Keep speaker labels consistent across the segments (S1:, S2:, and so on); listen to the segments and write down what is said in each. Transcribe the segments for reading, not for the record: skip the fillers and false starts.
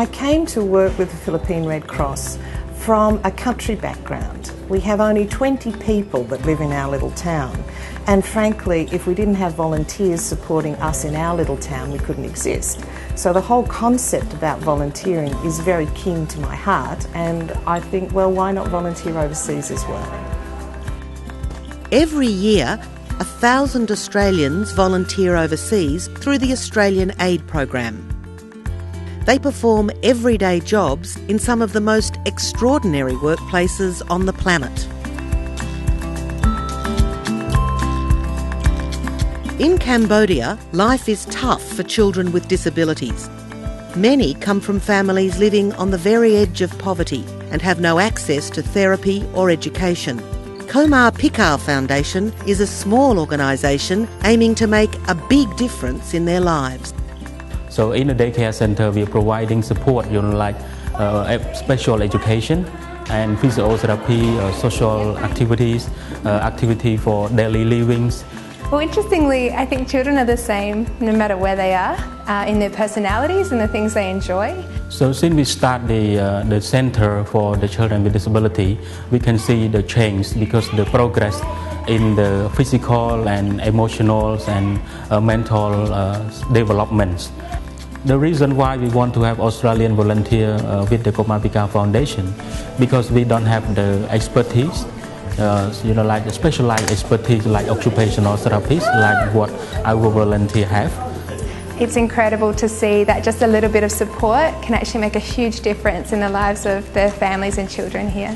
S1: I came to work with the Philippine Red Cross from a country background. We have only 20 people that live in our little town, and frankly, if we didn't have volunteers supporting us in our little town, we couldn't exist. So the whole concept about volunteering is very keen to my heart, and I think, well, why not volunteer overseas as well?
S2: Every year, 1,000 Australians volunteer overseas through the Australian Aid Program. They perform everyday jobs in some of the most extraordinary workplaces on the planet. In Cambodia, life is tough for children with disabilities. Many come from families living on the very edge of poverty and have no access to therapy or education. Komar Pikar Foundation is a small organisation aiming to make a big difference in their lives.
S3: So in the daycare center, we are providing support, like special education and physiotherapy, social activities, activity for daily livings.
S4: Well, interestingly, I think children are the same no matter where they are, in their personalities and the things they enjoy.
S3: So since we start the center for the children with disability, we can see the change because the progress in the physical and emotional and mental developments. The reason why we want to have Australian volunteer with the Komar Pikar Foundation, because we don't have the expertise, like the specialized expertise like occupational therapists, like what our volunteer have.
S4: It's incredible to see that just a little bit of support can actually make a huge difference in the lives of the families and children here.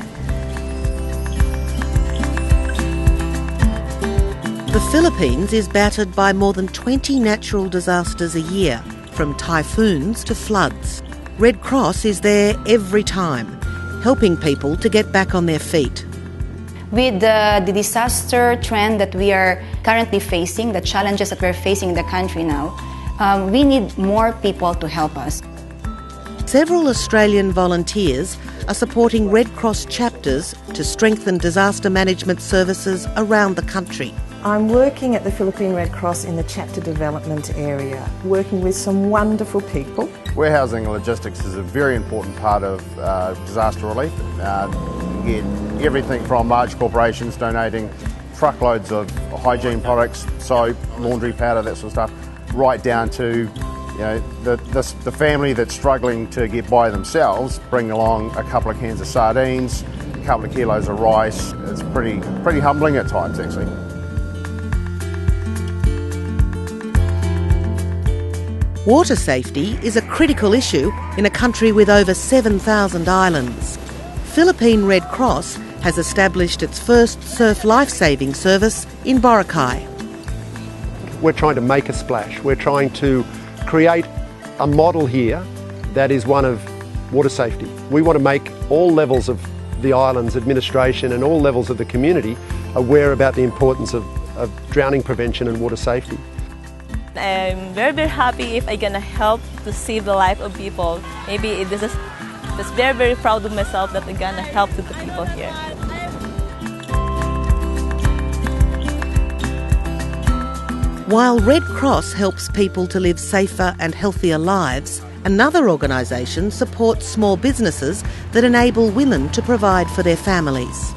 S2: The Philippines is battered by more than 20 natural disasters a year, from typhoons to floods. Red Cross is there every time, helping people to get back on their feet.
S5: With the disaster trend that we are currently facing, the challenges that we're facing in the country now, we need more people to help us.
S2: Several Australian volunteers are supporting Red Cross chapters to strengthen disaster management services around the country.
S1: I'm working at the Philippine Red Cross in the chapter development area, working with some wonderful people.
S6: Warehousing and logistics is a very important part of disaster relief. You get everything from large corporations donating truckloads of hygiene products, soap, laundry powder, that sort of stuff, right down to the family that's struggling to get by themselves, bring along a couple of cans of sardines, a couple of kilos of rice. It's pretty humbling at times, actually.
S2: Water safety is a critical issue in a country with over 7,000 islands. Philippine Red Cross has established its first surf life-saving service in Boracay.
S7: We're trying to make a splash. We're trying to create a model here that is one of water safety. We want to make all levels of the island's administration and all levels of the community aware about the importance of drowning prevention and water safety.
S8: I'm very, very happy if I'm gonna help to save the life of people. Maybe this is very, very proud of myself that I'm gonna help with the people here.
S2: While Red Cross helps people to live safer and healthier lives, another organisation supports small businesses that enable women to provide for their families.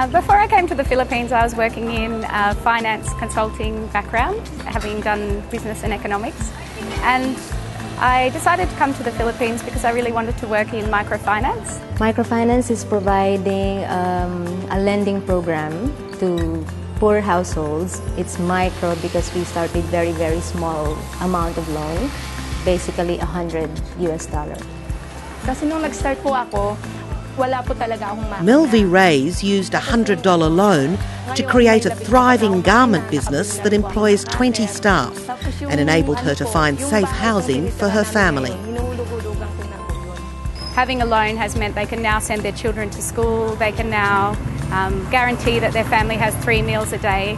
S9: Before I came to the Philippines, I was working in a finance consulting background, having done business and economics. And I decided to come to the Philippines because I really wanted to work in microfinance.
S10: Microfinance is providing a lending program to poor households. It's micro because we started very, very small amount of loan, basically $100.
S9: Kasi nung nag-start po ako, wala po talaga akong
S2: Melvie Reyes used a $100 loan to create a thriving garment business that employs 20 staff and enabled her to find safe housing for her family.
S9: Having a loan has meant they can now send their children to school, they can now guarantee that their family has 3 meals a day.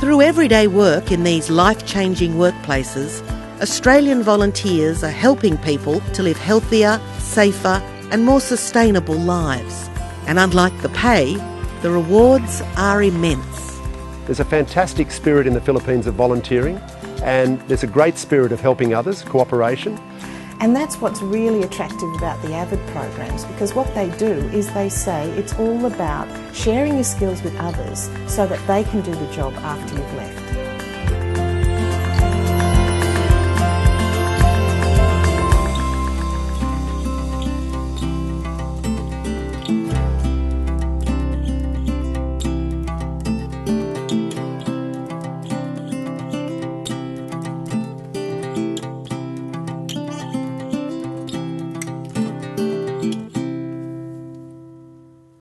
S2: Through everyday work in these life-changing workplaces, Australian volunteers are helping people to live healthier, safer and more sustainable lives. And unlike the pay, the rewards are immense.
S7: There's a fantastic spirit in the Philippines of volunteering, and there's a great spirit of helping others, cooperation.
S1: And that's what's really attractive about the AVID programs, because what they do is they say it's all about sharing your skills with others so that they can do the job after you've left.